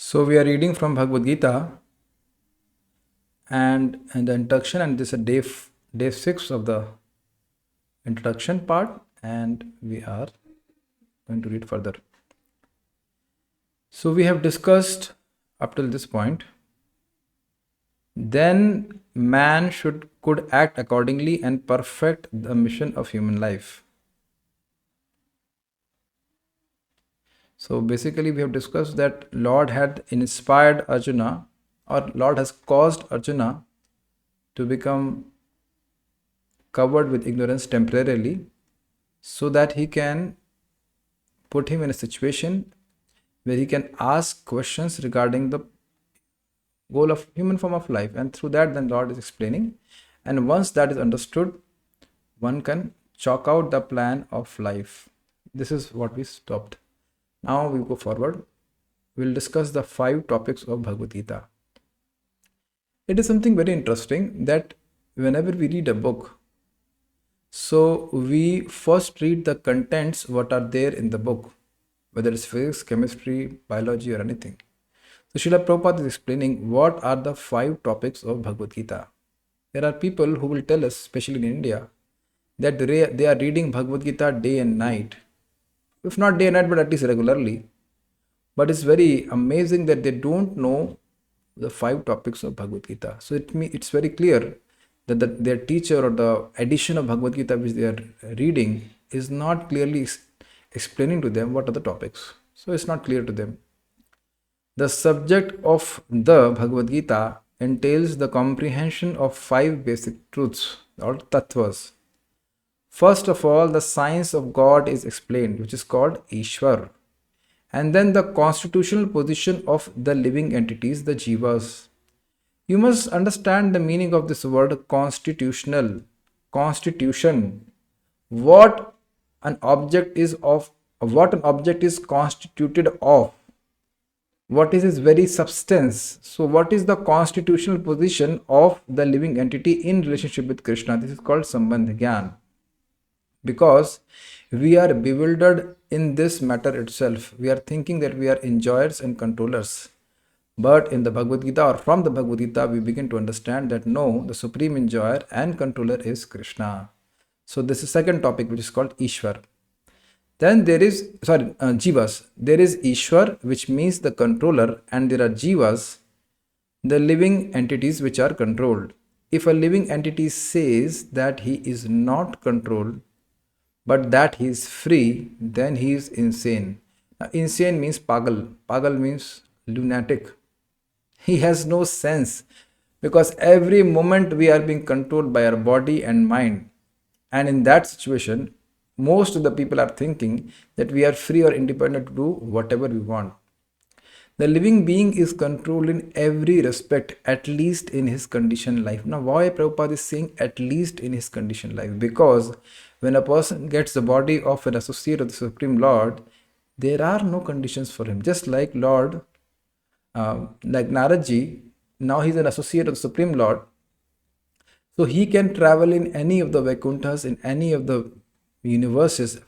So we are reading from Bhagavad Gita and the introduction, and this is day 6 of the introduction part, and we are going to read further. So we have discussed up till this point. Then man could act accordingly and perfect the mission of human life. So basically we have discussed that Lord had inspired Arjuna, or Lord has caused Arjuna to become covered with ignorance temporarily so that he can put him in a situation where he can ask questions regarding the goal of human form of life, and through that then Lord is explaining, and once that is understood, one can chalk out the plan of life. This is what we stopped. Now we go forward. We'll discuss the 5 topics of Bhagavad Gita. It is something very interesting that whenever we read a book, so we first read the contents what are there in the book, whether it's physics, chemistry, biology, or anything. So Srila Prabhupada is explaining what are the 5 topics of Bhagavad Gita. There are people who will tell us, especially in India, that they are reading Bhagavad Gita day and night. If not day and night, but at least regularly. But it's very amazing that they don't know the 5 topics of Bhagavad Gita. So it's very clear that their teacher or the edition of Bhagavad Gita which they are reading is not clearly explaining to them what are the topics. So it's not clear to them. The subject of the Bhagavad Gita entails the comprehension of 5 basic truths or tattvas. First of all, the science of God is explained, which is called Ishwar. And then the constitutional position of the living entities, the jivas. You must understand the meaning of this word constitutional. Constitution. What an object is constituted of. What is its very substance? So what is the constitutional position of the living entity in relationship with Krishna? This is called Sambandh Gyan. Because we are bewildered in this matter itself. We are thinking that we are enjoyers and controllers. But in the Bhagavad Gita or from the Bhagavad Gita, we begin to understand that no, the supreme enjoyer and controller is Krishna. So this is second topic, which is called Ishwar. Then there is, jivas. There is Ishwar, which means the controller, and there are jivas, the living entities which are controlled. If a living entity says that he is not controlled, but that he is free, then he is insane. Now, insane means pagal. Pagal means lunatic. He has no sense, because every moment we are being controlled by our body and mind. And in that situation, most of the people are thinking that we are free or independent to do whatever we want. The living being is controlled in every respect, at least in his conditioned life. Now, why Prabhupada is saying at least in his conditioned life? Because when a person gets the body of an associate of the Supreme Lord, there are no conditions for him. Just like Lord, like Naradji, now he's an associate of the Supreme Lord. So he can travel in any of the Vaikunthas, in any of the universes,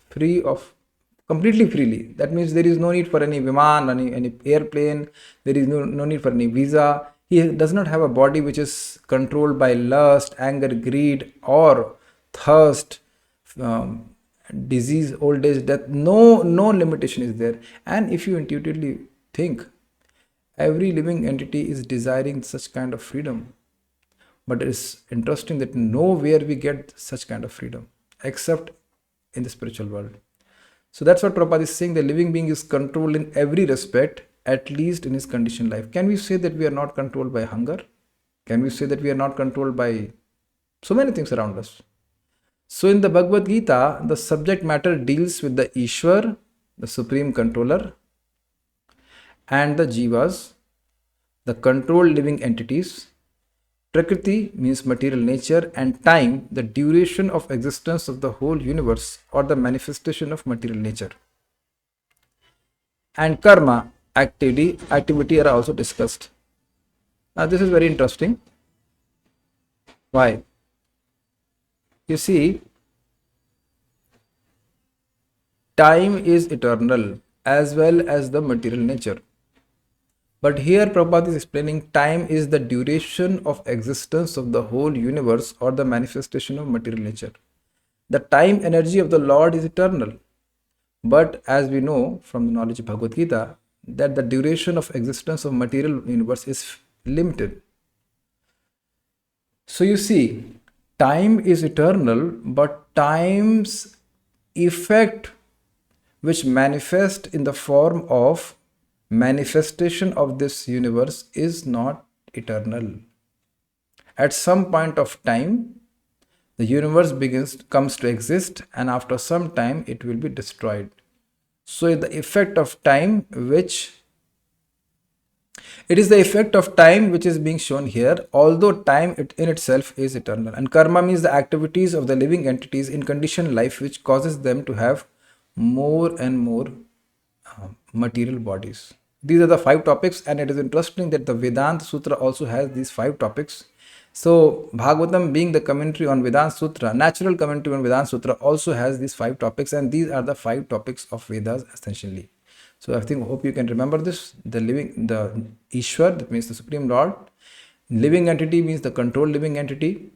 completely freely. That means there is no need for any Viman, any airplane, there is no need for any visa. He does not have a body which is controlled by lust, anger, greed, or thirst, disease, old age, death. No limitation is there. And if you intuitively think, every living entity is desiring such kind of freedom. But it is interesting that nowhere we get such kind of freedom except in the spiritual world. So that's what Prabhupada is saying. The living being is controlled in every respect, at least in his conditioned life. Can we say that we are not controlled by hunger? Can we say that we are not controlled by so many things around us? So in the Bhagavad Gita, the subject matter deals with the Ishwar, the supreme controller, and the jivas, the controlled living entities. Prakriti means material nature, and time, the duration of existence of the whole universe or the manifestation of material nature. And karma, activity are also discussed. Now this is very interesting. Why? You see, time is eternal as well as the material nature. But here Prabhupada is explaining time is the duration of existence of the whole universe or the manifestation of material nature. The time energy of the Lord is eternal. But as we know from the knowledge of Bhagavad Gita, that the duration of existence of material universe is limited. So you see, time is eternal, but time's effect, which manifest in the form of manifestation of this universe, is not eternal. At some point of time, the universe comes to exist, and after some time it will be destroyed. So the effect of time which it is the effect of time which is being shown here, although time in itself is eternal. And karma means the activities of the living entities in conditioned life which causes them to have more and more material bodies. These are the 5 topics, and it is interesting that the Vedanta Sutra also has these 5 topics. So, Bhagavatam, being the commentary on Vedanta Sutra, natural commentary on Vedanta Sutra, also has these 5 topics, and these are the 5 topics of Vedas essentially. So, hope you can remember this. The Ishwar, that means the Supreme Lord. Living entity means the controlled living entity.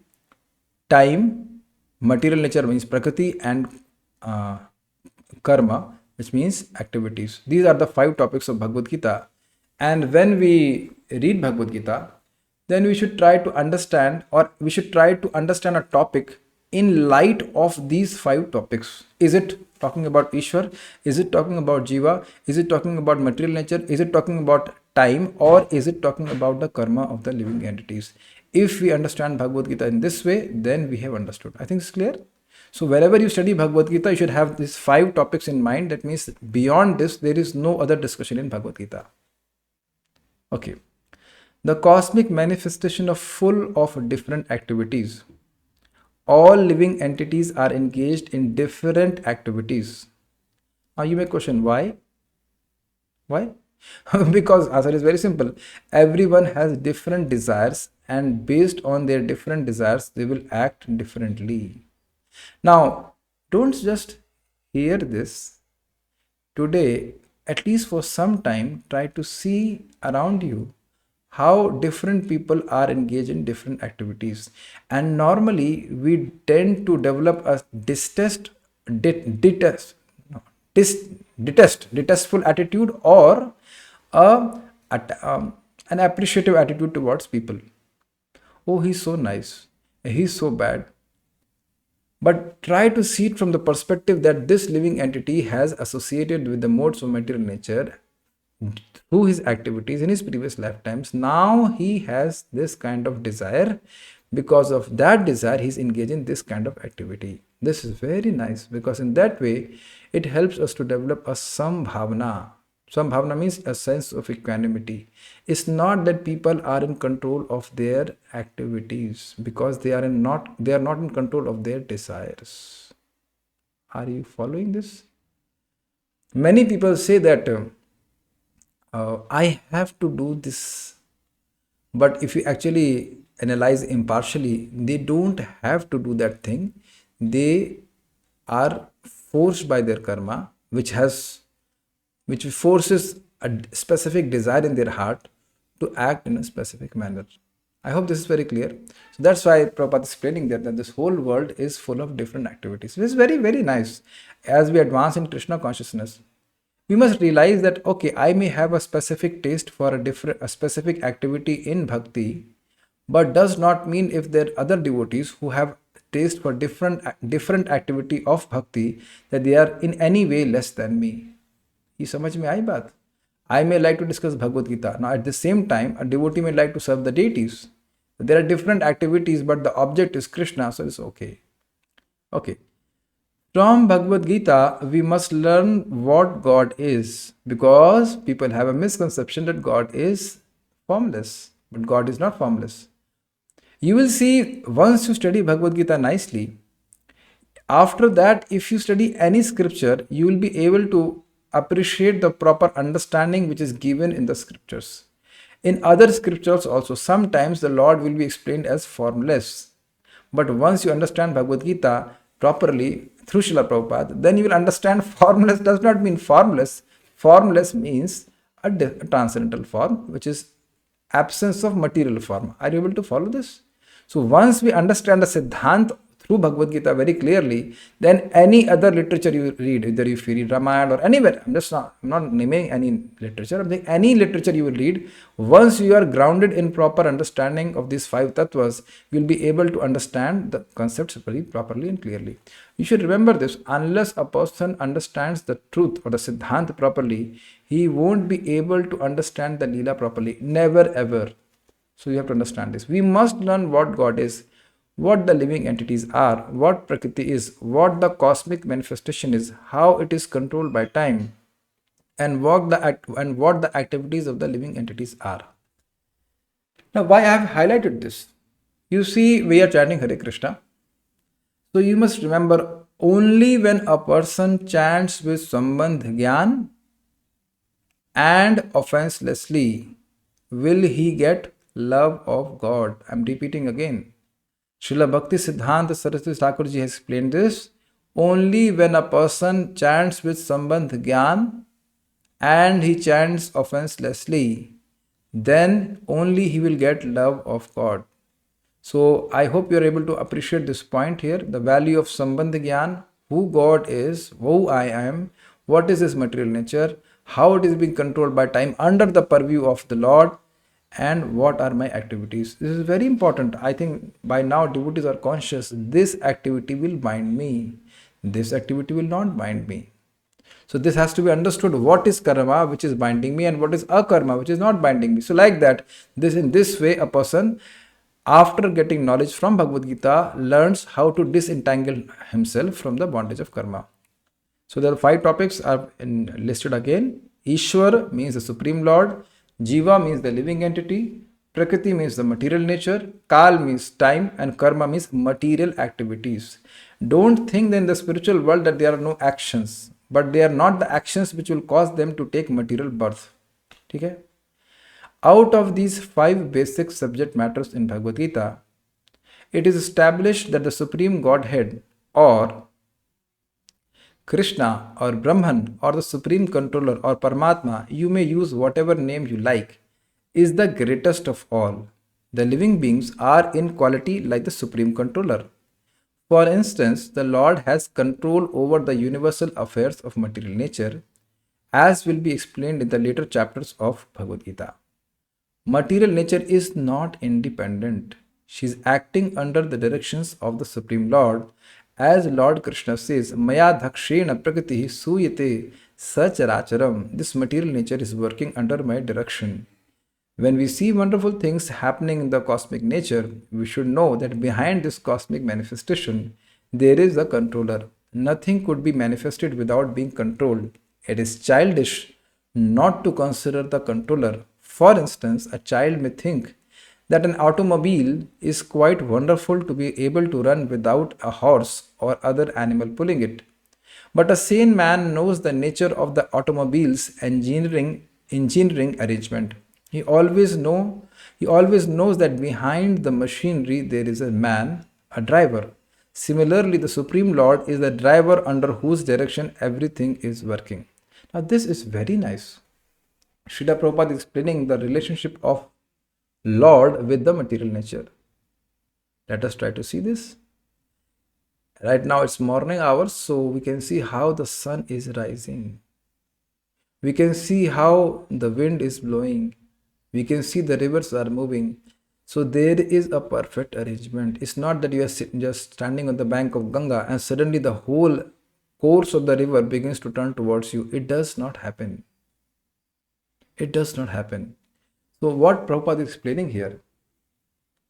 Time, material nature means Prakriti, and uh, karma, which means activities. These are the 5 topics of Bhagavad Gita. And when we read Bhagavad Gita, then we should try to understand, or we should try to understand a topic in light of these 5 topics. Is it talking about Ishwar? Is it talking about Jiva? Is it talking about material nature? Is it talking about time? Or is it talking about the karma of the living entities? If we understand Bhagavad Gita in this way, then we have understood. I think it's clear. So wherever you study Bhagavad Gita, you should have these 5 topics in mind. That means beyond this, there is no other discussion in Bhagavad Gita. Okay. The cosmic manifestation of full of different activities. All living entities are engaged in different activities. Now you may question why? Why? Because answer is very simple. Everyone has different desires, and based on their different desires, they will act differently. Now, don't just hear this. Today, at least for some time, try to see around you how different people are engaged in different activities. And normally, we tend to develop a detestful attitude, or a, an appreciative attitude towards people. Oh, he's so nice. He's so bad. But try to see it from the perspective that this living entity has associated with the modes of material nature through his activities in his previous lifetimes. Now he has this kind of desire. Because of that desire, he's engaged in this kind of activity. This is very nice, because in that way, it helps us to develop a sambhavana. Sambhavana means a sense of equanimity. It's not that people are in control of their activities, because they are not in control of their desires. Are you following this? Many people say that I have to do this, but if you actually analyze impartially, they don't have to do that thing. They are forced by their karma, which forces a specific desire in their heart to act in a specific manner. I hope this is very clear. So that's why Prabhupada is explaining that this whole world is full of different activities. It is very, very nice. As we advance in Krishna consciousness, we must realize that okay, I may have a specific taste for a specific activity in bhakti, but does not mean if there are other devotees who have taste for different activity of bhakti, that they are in any way less than me. ये समझ में आई बात? I may like to discuss Bhagavad Gita. Now, at the same time, a devotee may like to serve the deities. There are different activities, but the object is Krishna, so it's okay. Okay. From Bhagavad Gita, we must learn what God is, because people have a misconception that God is formless, but God is not formless. You will see, once you study Bhagavad Gita nicely, after that, if you study any scripture, you will be able to appreciate the proper understanding which is given in the scriptures. In other scriptures also, sometimes the Lord will be explained as formless. But once you understand Bhagavad Gita properly through Srila Prabhupada, then you will understand formless does not mean formless. Formless means a transcendental form, which is absence of material form. Are you able to follow this? So once we understand the Siddhant through Bhagavad Gita very clearly, then any other literature you read, either if you read Ramayana or anywhere, I'm not naming any literature, I'm saying any literature you will read, once you are grounded in proper understanding of these five tattvas, you will be able to understand the concepts very properly and clearly. You should remember this, unless a person understands the truth or the Siddhant properly, he won't be able to understand the Leela properly. Never ever. So you have to understand this. We must learn what God is, what the living entities are, what Prakriti is, what the cosmic manifestation is, how it is controlled by time, and what the activities of the living entities are. Now, why I have highlighted this? You see, we are chanting Hare Krishna. So you must remember, only when a person chants with Sambandh Gyan and offenselessly will he get love of God. I am repeating again. Srila Bhakti Siddhanta Saraswati Thakur ji has explained this. Only when a person chants with Sambandh Gyan and he chants offenselessly, then only he will get love of God. So I hope you are able to appreciate this point here, the value of Sambandh Gyan, who God is, who I am, what is his material nature, how it is being controlled by time under the purview of the Lord, and what are my activities. This is very important. I think by now devotees are conscious, this activity will bind me, this activity will not bind me. So this has to be understood, what is karma which is binding me and what is akarma which is not binding me. So like that, in this way a person, after getting knowledge from Bhagavad Gita, learns how to disentangle himself from the bondage of karma. So the five topics are listed again. Ishwar means the Supreme Lord, Jiva means the living entity, Prakriti means the material nature, Kal means time, and Karma means material activities. Don't think that in the spiritual world that there are no actions, but they are not the actions which will cause them to take material birth. Okay? Out of these five basic subject matters in Bhagavad Gita, it is established that the Supreme Godhead, or Krishna or Brahman or the Supreme Controller or Paramatma, you may use whatever name you like, is the greatest of all. The living beings are in quality like the Supreme Controller. For instance, the Lord has control over the universal affairs of material nature, as will be explained in the later chapters of Bhagavad Gita. Material nature is not independent. She is acting under the directions of the Supreme Lord. As Lord Krishna says, Maya dhakshena prakriti suyate sacharacharam. This material nature is working under my direction. When we see wonderful things happening in the cosmic nature, we should know that behind this cosmic manifestation, there is a controller. Nothing could be manifested without being controlled. It is childish not to consider the controller. For instance, a child may think that an automobile is quite wonderful to be able to run without a horse or other animal pulling it. But a sane man knows the nature of the automobile's engineering arrangement. He always knows that behind the machinery there is a man, a driver. Similarly, the Supreme Lord is the driver under whose direction everything is working. Now this is very nice. Srila Prabhupada is explaining the relationship of Lord with the material nature. Let us try to see this. Right now it's morning hours, so we can see how the sun is rising. We can see how the wind is blowing. We can see the rivers are moving. So there is a perfect arrangement. It's not that you are just standing on the bank of Ganga and suddenly the whole course of the river begins to turn towards you. It does not happen. It does not happen. So what Prabhupada is explaining here,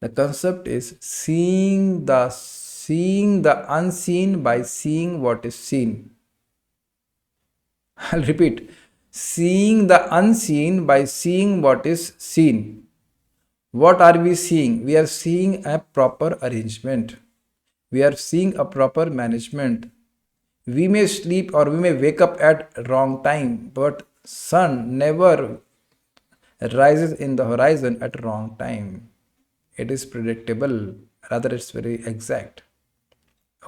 the concept is seeing the unseen by seeing what is seen. I'll repeat. Seeing the unseen by seeing what is seen. What are we seeing? We are seeing a proper arrangement. We are seeing a proper management. We may sleep or we may wake up at wrong time, but sun never rises in the horizon at wrong time. It is predictable, rather it's very exact.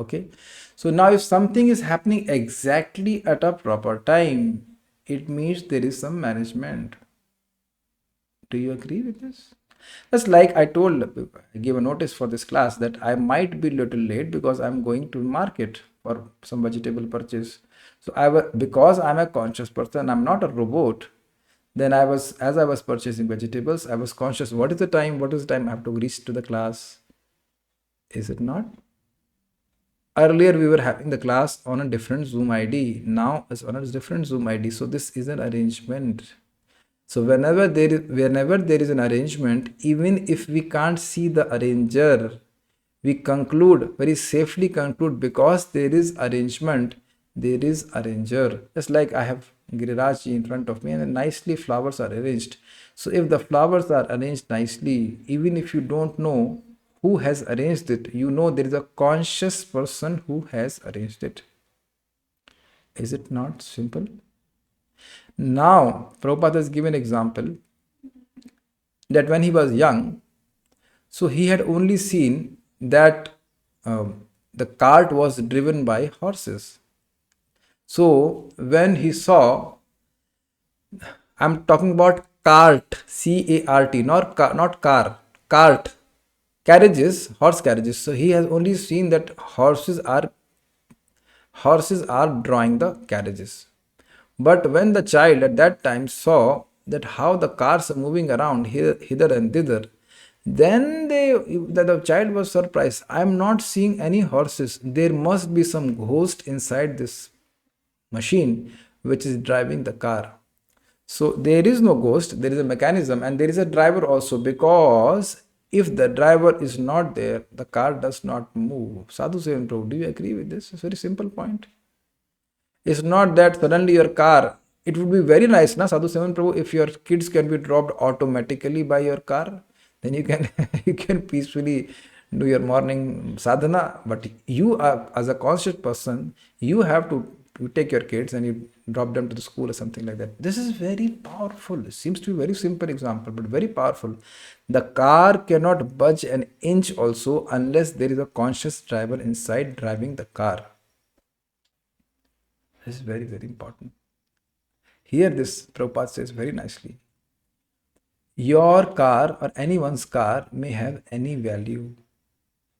Okay, so now if something is happening exactly at a proper time, it means there is some management. Do you agree with this? That's like I gave a notice for this class that I might be little late because I'm going to market for some vegetable purchase. So because I'm a conscious person, I'm not a robot. Then as I was purchasing vegetables, I was conscious. What is the time? What is the time I have to reach to the class? Is it not? Earlier we were having the class on a different Zoom ID. Now it's on a different Zoom ID. So this is an arrangement. So whenever there is an arrangement, even if we can't see the arranger, we conclude, very safely conclude, because there is arrangement, there is arranger. Just like I have Giriraj in front of me and nicely flowers are arranged. So if the flowers are arranged nicely, even if you don't know who has arranged it, you know there is a conscious person who has arranged it. Is it not simple? Now, Prabhupada has given an example that when he was young, so he had only seen that the cart was driven by horses. So when he saw, I'm talking about cart, C-A-R-T, not car, cart, carriages, horse carriages. So he has only seen that horses are drawing the carriages. But when the child at that time saw that how the cars are moving around hither and thither, then the child was surprised. I am not seeing any horses. There must be some ghost inside this machine which is driving the car. So there is no ghost, there is a mechanism, and there is a driver also, because if the driver is not there, the car does not move. Sadhu Sevan Prabhu, do you agree with this? It's a very simple point. It's not that suddenly your car, it would be very nice, na Sadhu Sevan Prabhu, if your kids can be dropped automatically by your car, then you can you can peacefully do your morning sadhana. But you are, as a conscious person, you have to you take your kids and you drop them to the school or something like that. This is very powerful. It seems to be a very simple example, but very powerful. The car cannot budge an inch also unless there is a conscious driver inside driving the car. This is very, very important. Here, this Prabhupada says very nicely, your car or anyone's car may have any value,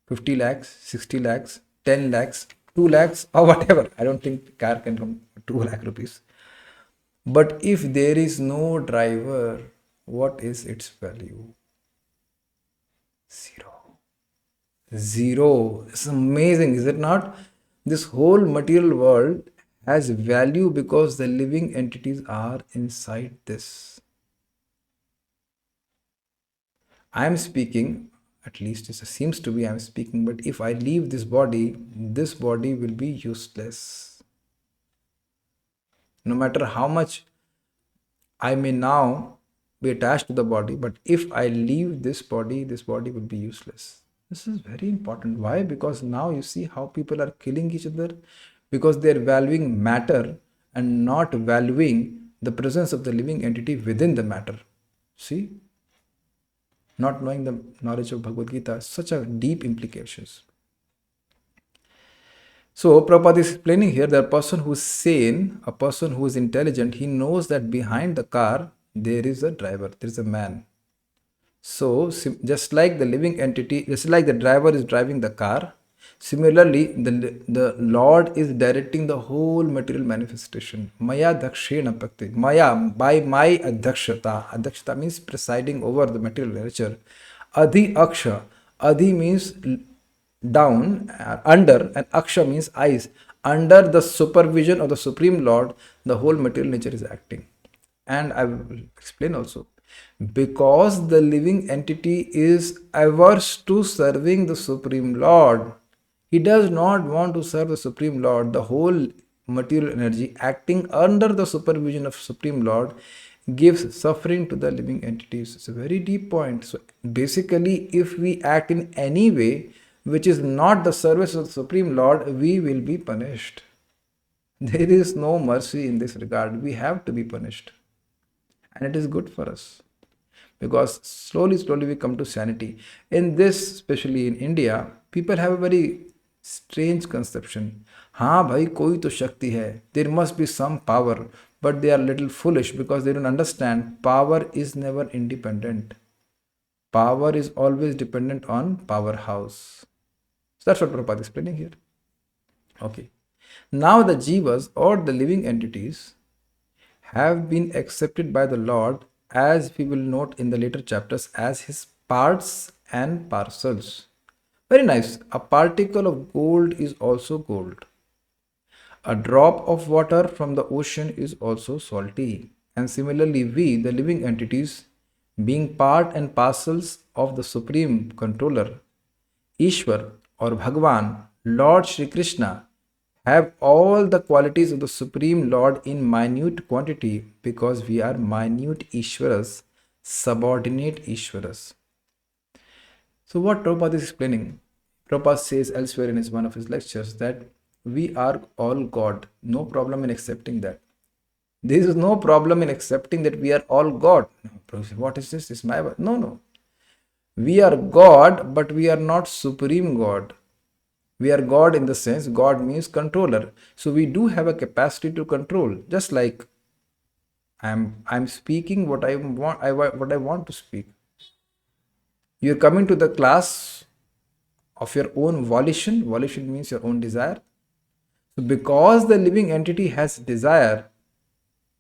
50 lakhs, 60 lakhs, 10 lakhs, 2 lakhs, or whatever. I don't think car can come 2 lakh rupees. But if there is no driver, what is its value? Zero. Zero. It's amazing, is it not? This whole material world has value because the living entities are inside this. I am speaking, at least it seems to be I am speaking, but if I leave this body will be useless. No matter how much I may now be attached to the body, but if I leave this body will be useless. This is very important. Why? Because now you see how people are killing each other, because they are valuing matter and not valuing the presence of the living entity within the matter. See? Not knowing the knowledge of Bhagavad Gita, such a deep implications. So Prabhupada is explaining here that a person who is sane, a person who is intelligent, he knows that behind the car there is a driver, there is a man. So just like the living entity, just like the driver is driving the car, similarly the Lord is directing the whole material manifestation. Maya dakshena bhakti. Maya, by my adhakshata. Adhakshata means presiding over the material nature. Adhi aksha. Adhi means down, under, and aksha means eyes. Under the supervision of the Supreme Lord, the whole material nature is acting. And I will explain also. Because the living entity is averse to serving the Supreme Lord, he does not want to serve the Supreme Lord. The whole material energy acting under the supervision of Supreme Lord gives suffering to the living entities. It's a very deep point. So basically, if we act in any way which is not the service of the Supreme Lord, we will be punished. There is no mercy in this regard. We have to be punished. And it is good for us. Because slowly we come to sanity. In this, especially in India, people have a very strange conception. हाँ भाई कोई तो शक्ति है. There must be some power. but they are little foolish because they don't understand power is never independent. Power is always dependent on powerhouse. So that's what Prabhupada is explaining here. Okay. Now the jivas or the living entities have been accepted by the Lord, as we will note in the later chapters, as his parts and parcels. Very nice. A particle of gold is also gold. A drop of water from the ocean is also salty. And similarly, we, the living entities, being part and parcels of the Supreme Controller, Ishwar or Bhagwan, Lord Shri Krishna, have all the qualities of the Supreme Lord in minute quantity because we are minute Ishwaras, subordinate Ishwaras. So, what Prabhupada is explaining, Prabhupada says elsewhere in one of his lectures that we are all God. No problem in accepting that. There is no problem in accepting that we are all God. What is this? This is my word. No, no. We are God, but we are not supreme God. We are God in the sense God means controller. So we do have a capacity to control. Just like I'm speaking what I want to speak. You're coming to the class of your own volition. Volition means your own desire. So because the living entity has desire,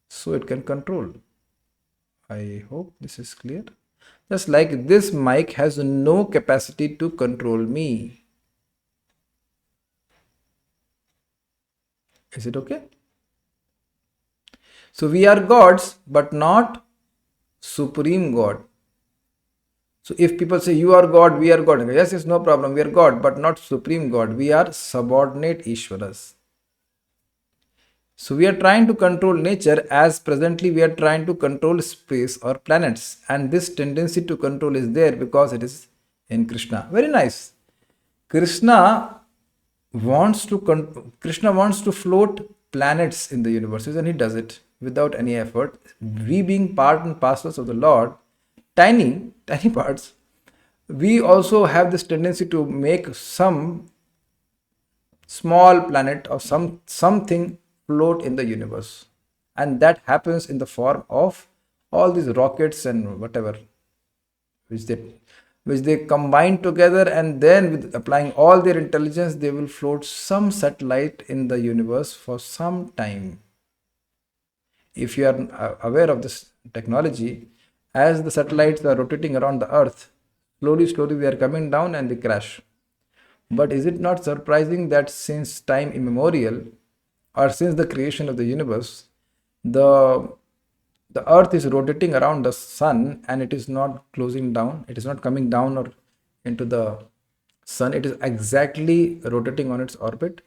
so it can control. I hope this is clear. Just like this mic has no capacity to control me. Is it okay? So we are gods, but not supreme God. So if people say you are God, we are God. Yes, it's no problem. We are God, but not supreme God. We are subordinate Ishwaras. So we are trying to control nature as presently we are trying to control space or planets. And this tendency to control is there because it is in Krishna. Very nice. Krishna Krishna wants to float planets in the universes, and he does it without any effort. We being part and parcels of the Lord, tiny parts, we also have this tendency to make some small planet or something float in the universe, and that happens in the form of all these rockets and whatever which they which they combine together, and then with applying all their intelligence they will float some satellite in the universe for some time. If you are aware of this technology, as the satellites are rotating around the earth, slowly they are coming down and they crash. But is it not surprising that since time immemorial, or since the creation of the universe, the the earth is rotating around the sun and it is not closing down, it is not coming down or into the sun, it is exactly rotating on its orbit.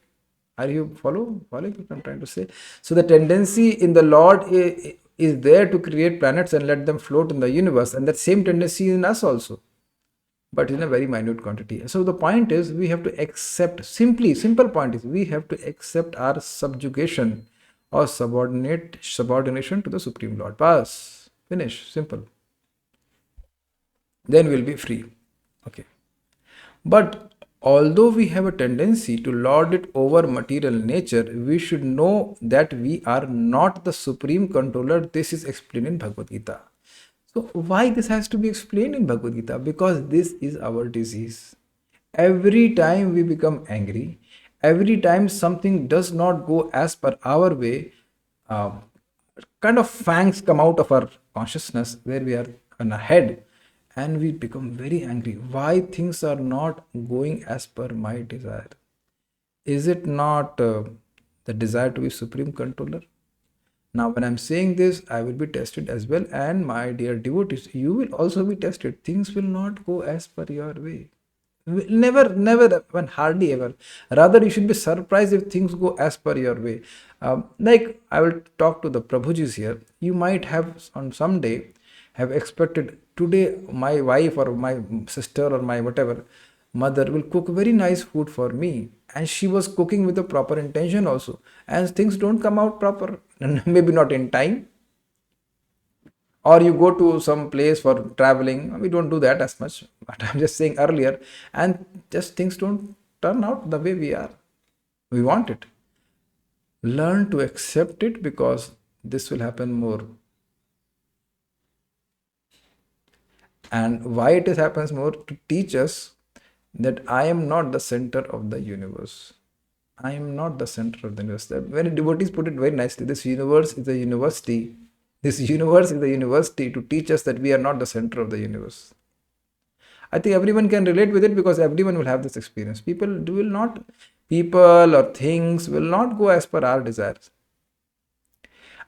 Are you following what I'm trying to say? So the tendency in the Lord is there to create planets and let them float in the universe, and that same tendency in us also, but in a very minute quantity. So the point is we have to accept, simple point is we have to accept our subjugation or subordination to the Supreme Lord. Pass. Finish. Simple. Then we'll be free. Okay. But although we have a tendency to lord it over material nature, we should know that we are not the supreme controller. This is explained in Bhagavad Gita. So why this has to be explained in Bhagavad Gita? Because this is our disease. Every time we become angry, every time something does not go as per our way, uh, kind of fangs come out of our consciousness where we are on a head, and we become very angry. Why things are not going as per my desire? Is it not the desire to be supreme controller? Now, when I'm saying this, I will be tested as well, and my dear devotees, you will also be tested. Things will not go as per your way. Never, when hardly ever. Rather, you should be surprised if things go as per your way. Like I will talk to the Prabhujis here. You might have on some day have expected today my wife or my sister or my whatever mother will cook very nice food for me, and she was cooking with a proper intention also, and things don't come out proper, maybe not in time, or you go to some place for traveling. We don't do that as much, but I'm just saying earlier, and just things don't turn out the way we want it. Learn to accept it, because this will happen more. And why it is happens more? To teach us that I am not the center of the universe. I am not the center of the universe. When devotees put it very nicely, this universe is a university. This universe is a university to teach us that we are not the center of the universe. I think everyone can relate with it because everyone will have this experience. People or things will not go as per our desires.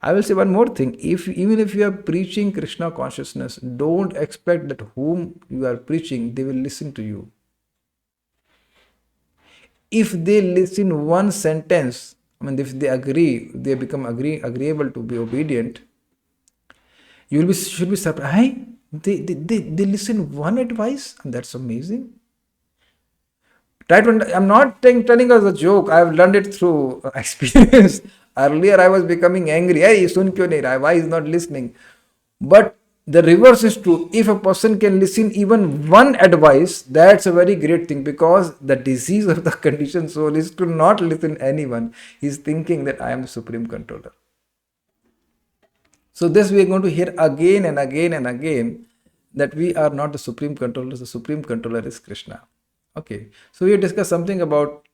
I will say one more thing. Even if you are preaching Krishna consciousness, don't expect that whom you are preaching, they will listen to you. If they listen one sentence, I mean, if they agree, they become agreeable to be obedient, should be surprised. Hey, they listen one advice, and that's amazing. I'm not telling us a joke. I've learned it through experience. Earlier, I was becoming angry. Hey, sun kyun nahi raha? Why is not listening? But the reverse is true. If a person can listen even one advice, that's a very great thing, because the disease of the conditioned soul is to not listen anyone. He's thinking that I am the supreme controller. So this we are going to hear again and again and again, that we are not the supreme controller. The supreme controller is Krishna. Okay. So we discussed something about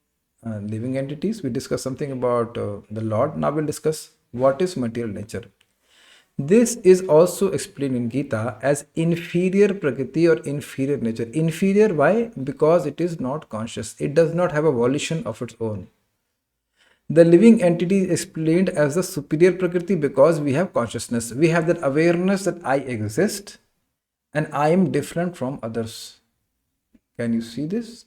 living entities. We discussed something about the Lord. Now we'll discuss what is material nature. This is also explained in Gita as inferior prakriti or inferior nature. Inferior, why? Because it is not conscious. It does not have a volition of its own. The living entity is explained as the superior prakriti because we have consciousness. We have that awareness that I exist and I am different from others. Can you see this?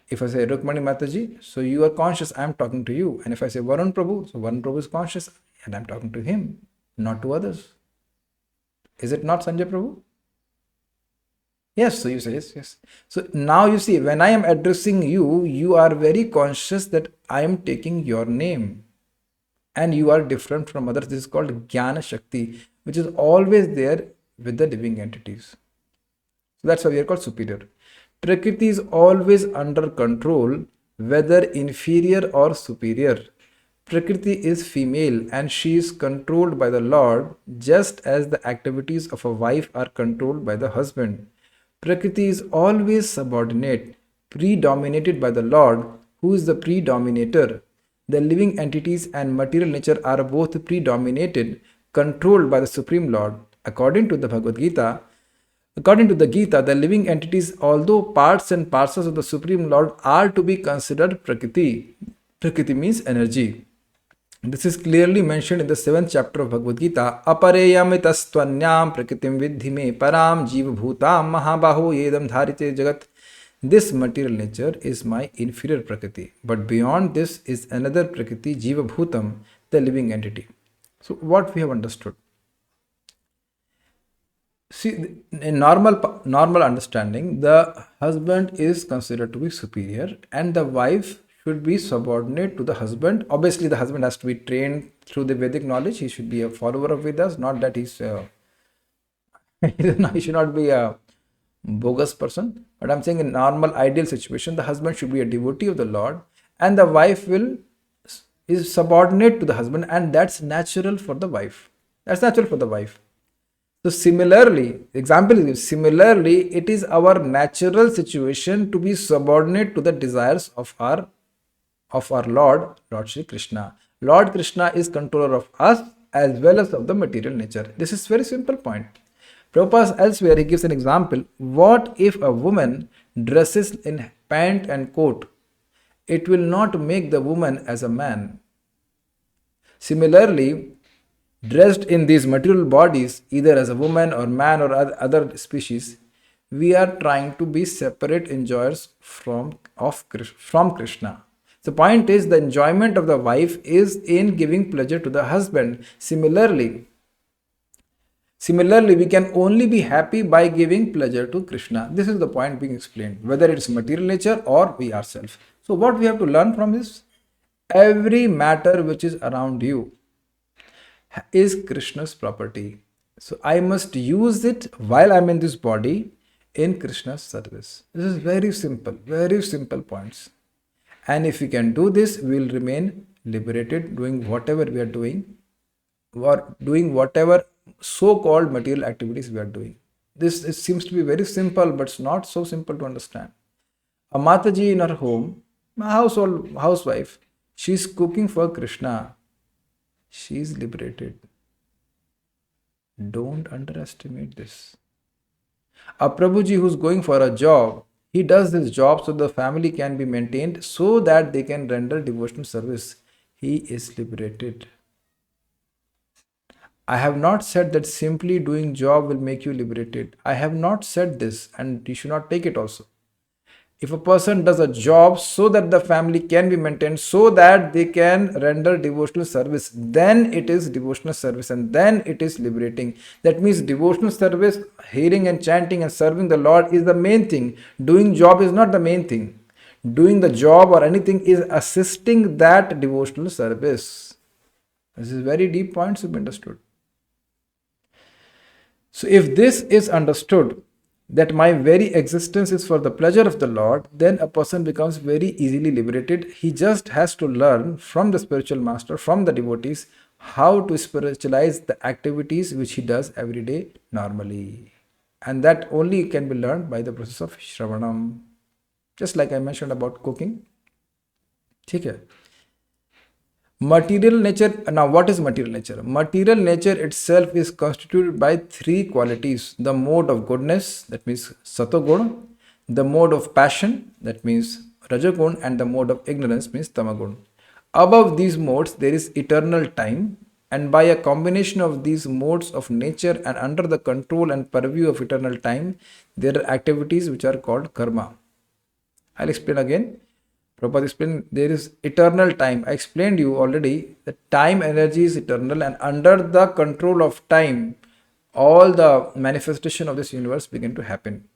If I say Rukmani Mataji, so you are conscious, I am talking to you. And if I say Varun Prabhu, so Varun Prabhu is conscious and I am talking to him, not to others. Is it not, Sanjay Prabhu? Yes, so you say yes. So now you see, when I am addressing you, you are very conscious that I am taking your name and you are different from others. This is called Jnana Shakti, which is always there with the living entities. So that's why we are called superior. Prakriti is always under control, whether inferior or superior. Prakriti is female and she is controlled by the Lord, just as the activities of a wife are controlled by the husband. Prakriti is always subordinate, predominated by the Lord, who is the predominator. The living entities and material nature are both predominated, controlled by the Supreme Lord. According to the Bhagavad Gita, according to the Gita, the living entities, although parts and parcels of the Supreme Lord, are to be considered Prakriti. Prakriti means energy. This is clearly mentioned in the 7th chapter of Bhagavad Gita. Apareyamitastvanyam prakritim vidhi me param jiva bhutam mahabaho yedam dharite jagat. This material nature is my inferior prakriti. But beyond this is another prakriti, jiva bhutam, the living entity. So what we have understood? See, in normal understanding, the husband is considered to be superior and the wife should be subordinate to the husband. Obviously, the husband has to be trained through the Vedic knowledge. He should be a follower of Vedas, not that he should not be a bogus person. But I'm saying in normal ideal situation, the husband should be a devotee of the Lord and the wife is subordinate to the husband, and that's natural for the wife. That's natural for the wife. So similarly, it is our natural situation to be subordinate to the desires of our Lord Shri Krishna. Lord Krishna is controller of us as well as of the material nature. This is very simple point. Prabhupada elsewhere he gives an example. What if a woman dresses in pant and coat? It will not make the woman as a man. Similarly, dressed in these material bodies, either as a woman or man or other species, we are trying to be separate enjoyers from Krishna. The point is, the enjoyment of the wife is in giving pleasure to the husband. Similarly, we can only be happy by giving pleasure to Krishna. This is the point being explained, whether it is material nature or we ourselves. So what we have to learn from this? Every matter which is around you is Krishna's property. So I must use it while I'm in this body in Krishna's service. This is very simple points. And if we can do this, we will remain liberated doing whatever we are doing or doing whatever so-called material activities we are doing. This seems to be very simple, but it's not so simple to understand. A Mataji in her home, a housewife, she's cooking for Krishna. She's liberated. Don't underestimate this. A Prabhuji who's going for a job, he does this job so the family can be maintained so that they can render devotional service. He is liberated. I have not said that simply doing job will make you liberated. I have not said this, and you should not take it also. If a person does a job so that the family can be maintained, so that they can render devotional service, then it is devotional service and then it is liberating. That means devotional service, hearing and chanting and serving the Lord is the main thing. Doing job is not the main thing. Doing the job or anything is assisting that devotional service. This is very deep points to be understood. So, if this is understood, that my very existence is for the pleasure of the Lord, then a person becomes very easily liberated. He just has to learn from the spiritual master, from the devotees, how to spiritualize the activities which he does every day normally. And that only can be learned by the process of Shravanam. Just like I mentioned about cooking. ठीक है. Material nature. Now, what is material nature? Material nature itself is constituted by three qualities: the mode of goodness, that means satogun; the mode of passion, that means rajagun; and the mode of ignorance, means tamagun. Above these modes, there is eternal time, and by a combination of these modes of nature and under the control and purview of eternal time, there are activities which are called karma. I'll explain again. Prabhupada explained there is eternal time. I explained you already that time energy is eternal, and under the control of time, all the manifestation of this universe begin to happen.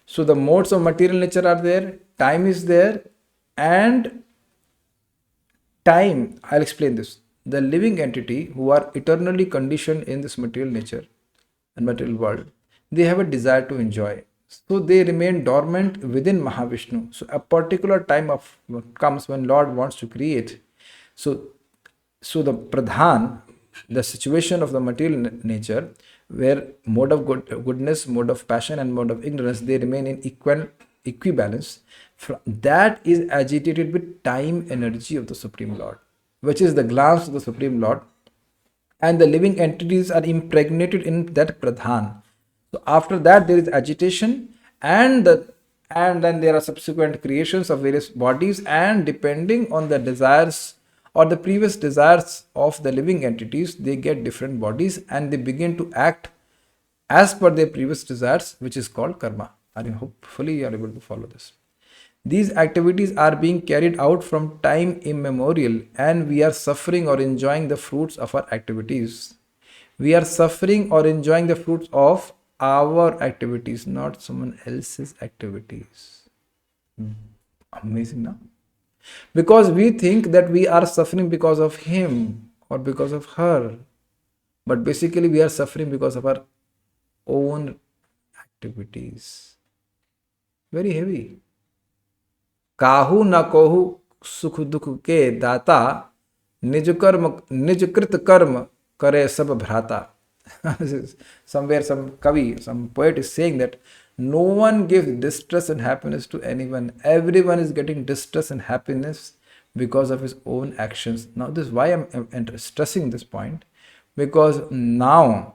So the modes of material nature are there, time is there, and time, I'll explain this. The living entity who are eternally conditioned in this material nature and material world, they have a desire to enjoy. So they remain dormant within Mahavishnu. So a particular time of comes when Lord wants to create. So, so the pradhan, the situation of the material nature, where mode of goodness, mode of passion, and mode of ignorance, they remain in equibalence. That is agitated with time energy of the Supreme Lord, which is the glance of the Supreme Lord, and the living entities are impregnated in that pradhan. So after that there is agitation, and then there are subsequent creations of various bodies, and depending on the desires or the previous desires of the living entities, they get different bodies and they begin to act as per their previous desires, which is called karma. Hopefully you are able to follow this. These activities are being carried out from time immemorial, and we are suffering or enjoying the fruits of our activities. We are suffering or enjoying the fruits of our activities, not someone else's activities. Amazing, no? Because we think that we are suffering because of him or because of her, but basically we are suffering because of our own activities. Very heavy. काहू न कोहू सुख दुख के दाता, निज कृत कर्म करे सब भ्राता. Somewhere some kavi, some poet is saying that no one gives distress and happiness to anyone. Everyone is getting distress and happiness because of his own actions. Now, this is why I'm stressing this point, because now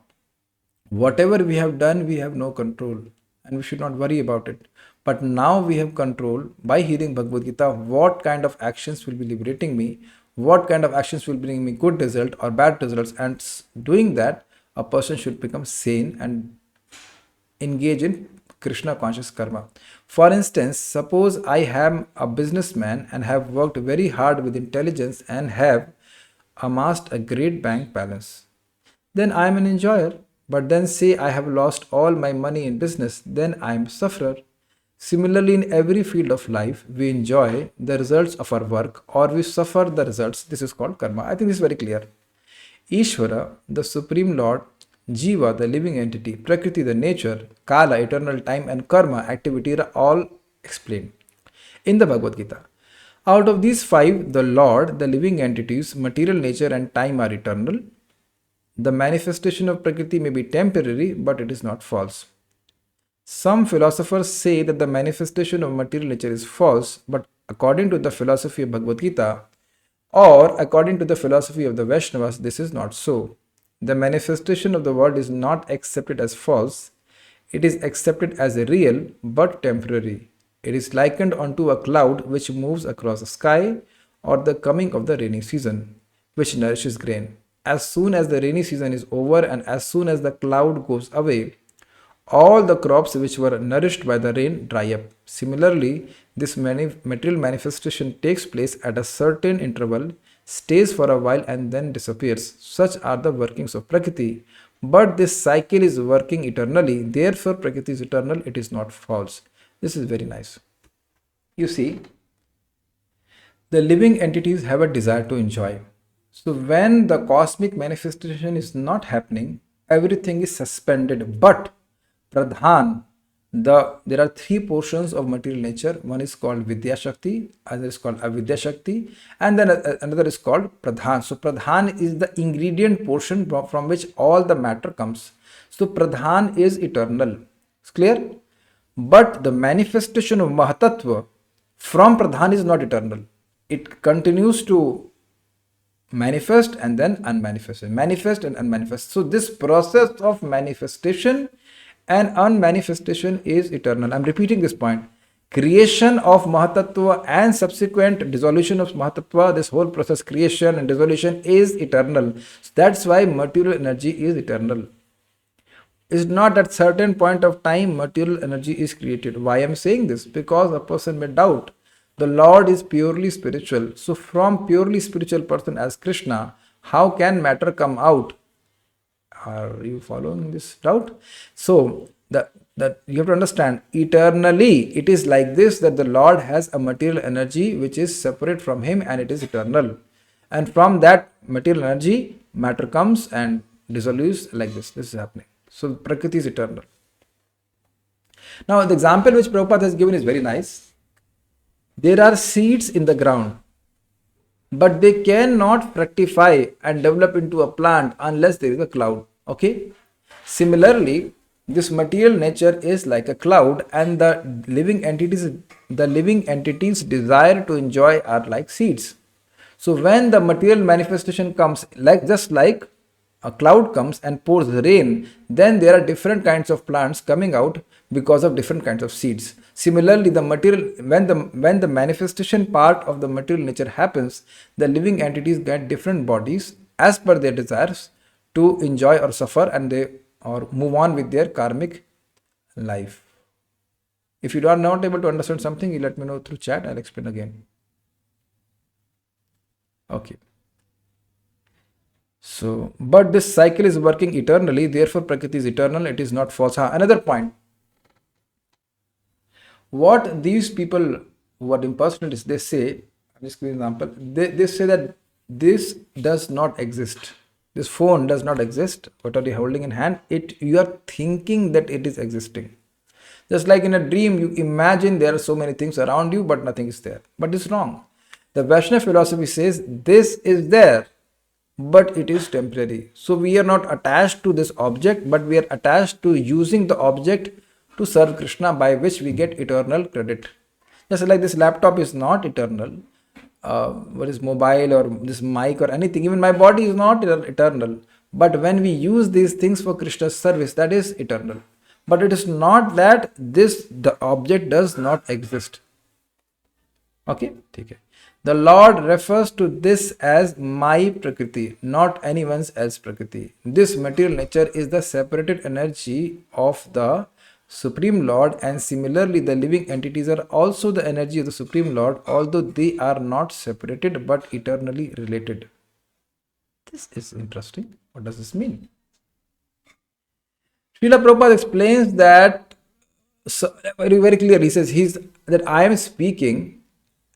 whatever we have done, we have no control, and we should not worry about it. But now we have control by hearing Bhagavad Gita. What kind of actions will be liberating me? What kind of actions will bring me good result or bad results? And doing that, a person should become sane and engage in Krishna conscious karma. For instance, suppose I am a businessman and have worked very hard with intelligence and have amassed a great bank balance. Then I am an enjoyer. But then say I have lost all my money in business, then I am a sufferer. Similarly, in every field of life, we enjoy the results of our work or we suffer the results. This is called karma. I think this is very clear. Ishvara, the Supreme Lord, Jiva, the living entity, Prakriti, the nature, Kala, eternal time, and Karma, activity, are all explained in the Bhagavad Gita. Out of these five, the Lord, the living entities, material nature, and time are eternal. The manifestation of Prakriti may be temporary, but it is not false. Some philosophers say that the manifestation of material nature is false, but according to the philosophy of Bhagavad Gita, or according to the philosophy of the Vaishnavas, this is not so. The manifestation of the world is not accepted as false, it is accepted as real but temporary. It is likened unto a cloud which moves across the sky, or the coming of the rainy season, which nourishes grain. As soon as the rainy season is over and as soon as the cloud goes away, all the crops which were nourished by the rain dry up. Similarly, this material manifestation takes place at a certain interval, stays for a while, and then disappears. Such are the workings of Prakriti. But this cycle is working eternally, therefore, Prakriti is eternal, it is not false. This is very nice. You see, the living entities have a desire to enjoy. So, when the cosmic manifestation is not happening, everything is suspended. But Pradhan, there are three portions of material nature. One is called Vidya Shakti, another is called Avidya Shakti, and then another is called Pradhan. So Pradhan is the ingredient portion from which all the matter comes. So Pradhan is eternal. It's clear? But the manifestation of Mahatattva from Pradhan is not eternal. It continues to manifest and then unmanifest, manifest and unmanifest. So this process of manifestation and unmanifestation is eternal. I'm repeating this point. Creation of Mahatattva and subsequent dissolution of Mahatattva, this whole process, creation and dissolution, is eternal. So that's why material energy is eternal. It's not at certain point of time material energy is created. Why I'm saying this? Because a person may doubt. The Lord is purely spiritual. So from purely spiritual person as Krishna, how can matter come out? Are you following this doubt? So that you have to understand, eternally it is like this, that the Lord has a material energy which is separate from him and it is eternal. And from that material energy, matter comes and dissolves like this. This is happening. So Prakriti is eternal. Now the example which Prabhupada has given is very nice. There are seeds in the ground, but they cannot fructify and develop into a plant unless there is a cloud. Okay. Similarly, this material nature is like a cloud, and the living entities desire to enjoy are like seeds. So when the material manifestation comes, just like a cloud comes and pours rain, then there are different kinds of plants coming out because of different kinds of seeds. Similarly, the material, when the manifestation part of the material nature happens, the living entities get different bodies as per their desires to enjoy or suffer, and they or move on with their karmic life. If you are not able to understand something, you let me know through chat. I'll explain again. Okay. So, but this cycle is working eternally, therefore Prakriti is eternal, it is not false. Another point. What these people who are impersonalists, they say, I'll just give an example, they say that this does not exist. This phone does not exist. What are you holding in hand? You are thinking that it is existing. Just like in a dream, you imagine there are so many things around you, but nothing is there. But it's wrong. The Vaishnava philosophy says this is there, but it is temporary. So we are not attached to this object, but we are attached to using the object to serve Krishna, by which we get eternal credit. Just like this laptop is not eternal, what is mobile or this mic or anything, even my body is not eternal. But when we use these things for Krishna's service, that is eternal. But it is not that the object does not exist. Okay? The Lord refers to this as my Prakriti, not anyone's else Prakriti. This material nature is the separated energy of the Supreme Lord, and similarly the living entities are also the energy of the Supreme Lord, although they are not separated but eternally related. This is interesting. What does this mean? Srila Prabhupada explains that very, very clearly. He says that I am speaking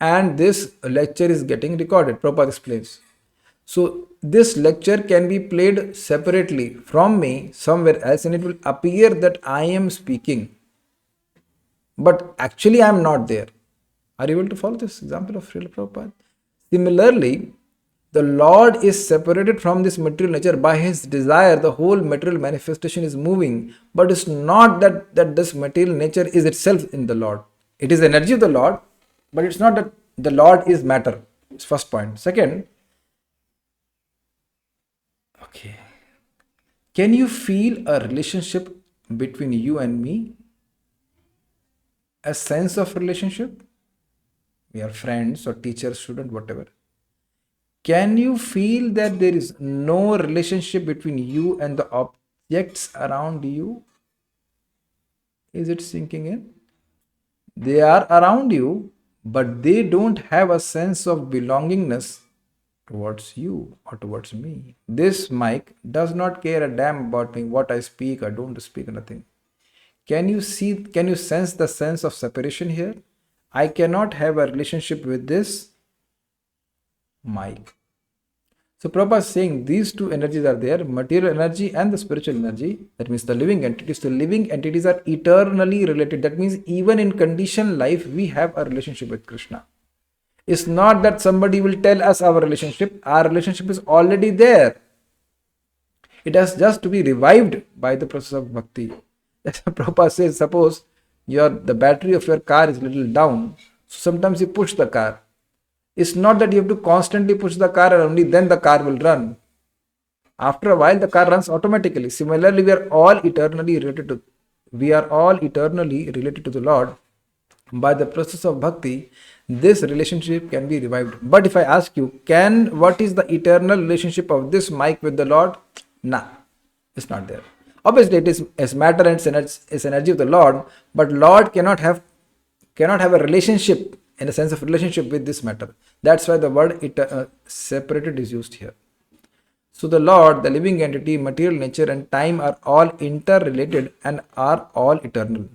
and this lecture is getting recorded. Prabhupada explains. So this lecture can be played separately from me somewhere else, and it will appear that I am speaking, but actually I am not there. Are you able to follow this example of Srila Prabhupada? Similarly, The Lord is separated from this material nature by his desire. The whole material manifestation is moving, but it's not that this material nature is itself in the Lord. It is the energy of the Lord, but it's not that the Lord is matter. It's first point. Second, okay, can you feel a relationship between you and me? A sense of relationship? We are friends or teacher, student, whatever. Can you feel that there is no relationship between you and the objects around you? Is it sinking in? They are around you, but they don't have a sense of belongingness towards you or towards me. This mic does not care a damn about me, what I speak or don't speak, nothing. Can you see, can you sense the sense of separation here? I cannot have a relationship with this mic. So Prabhupada is saying these two energies are there, material energy and the spiritual energy. That means the living entities. The living entities are eternally related. That means even in conditioned life, we have a relationship with Krishna. It's not that somebody will tell us our relationship. Our relationship is already there. It has just to be revived by the process of bhakti. That's what Prabhupada says. Suppose the battery of your car is little down. So sometimes you push the car. It's not that you have to constantly push the car and only then the car will run. After a while, the car runs automatically. Similarly, we are all eternally related to the Lord. By the process of bhakti, this relationship can be revived. But if I ask you, what is the eternal relationship of this mic with the Lord? Nah, it's not there. Obviously, it is as matter and it's energy of the Lord, but Lord cannot have a relationship in a sense of relationship with this matter. That's why the word separated is used here. So the Lord, the living entity, material nature and time are all interrelated and are all eternal.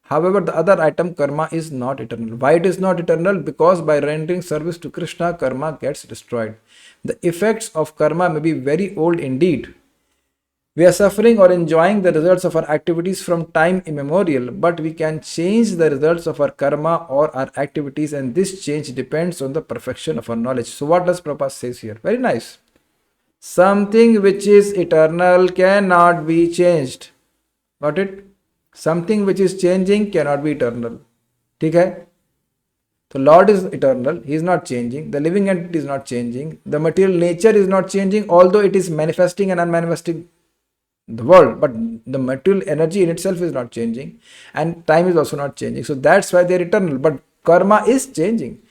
However, the other item, karma, is not eternal. Why it is not eternal? Because by rendering service to Krishna, karma gets destroyed. The effects of karma may be very old indeed. We are suffering or enjoying the results of our activities from time immemorial, but we can change the results of our karma or our activities, and this change depends on the perfection of our knowledge. So what does Prabhupada says here? Very nice. Something which is eternal cannot be changed. Got it? Something which is changing cannot be eternal. Okay? So Lord is eternal, He is not changing. The living entity is not changing. The material nature is not changing, although it is manifesting and unmanifesting the world, but the material energy in itself is not changing, and time is also not changing. So that's why they are eternal. But karma is changing.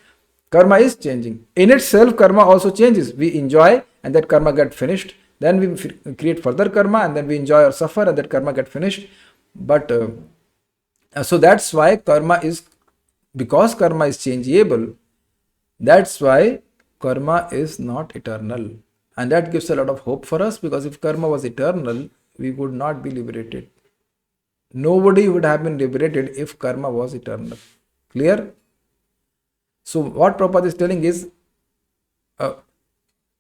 Karma is changing. In itself, karma also changes. We enjoy and that karma get finished. Then we create further karma and then we enjoy or suffer and that karma get finished. But so that's why because karma is changeable, that's why karma is not eternal. And that gives a lot of hope for us, because if karma was eternal, we would not be liberated. Nobody would have been liberated if karma was eternal. Clear? So what Prabhupada is telling is,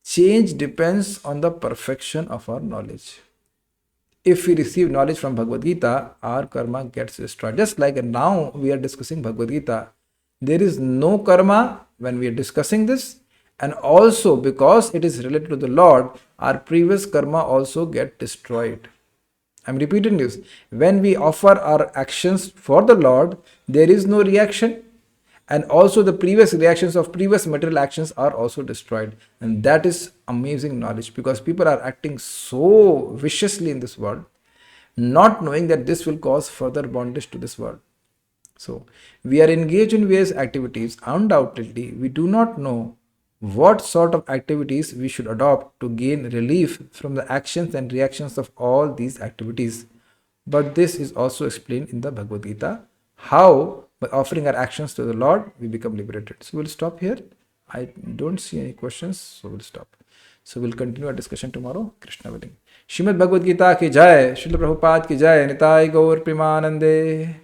change depends on the perfection of our knowledge. If we receive knowledge from Bhagavad Gita, our karma gets destroyed. Just like now we are discussing Bhagavad Gita, there is no karma when we are discussing this, and also because it is related to the Lord, our previous karma also get destroyed. I'm repeating this. When we offer our actions for the Lord, there is no reaction, and also the previous reactions of previous material actions are also destroyed. And that is amazing knowledge, because people are acting so viciously in this world, not knowing that this will cause further bondage to this world. So we are engaged in various activities. Undoubtedly, we do not know what sort of activities we should adopt to gain relief from the actions and reactions of all these activities. But this is also explained in the Bhagavad Gita, how by offering our actions to the Lord, we become liberated. So we'll stop here. I don't see any questions, so we'll stop. So we'll continue our discussion tomorrow. Krishna willing. Shrimad Bhagavad Gita ki jai, Srila Prabhupada ki jai, Nitai Gaur Premanande.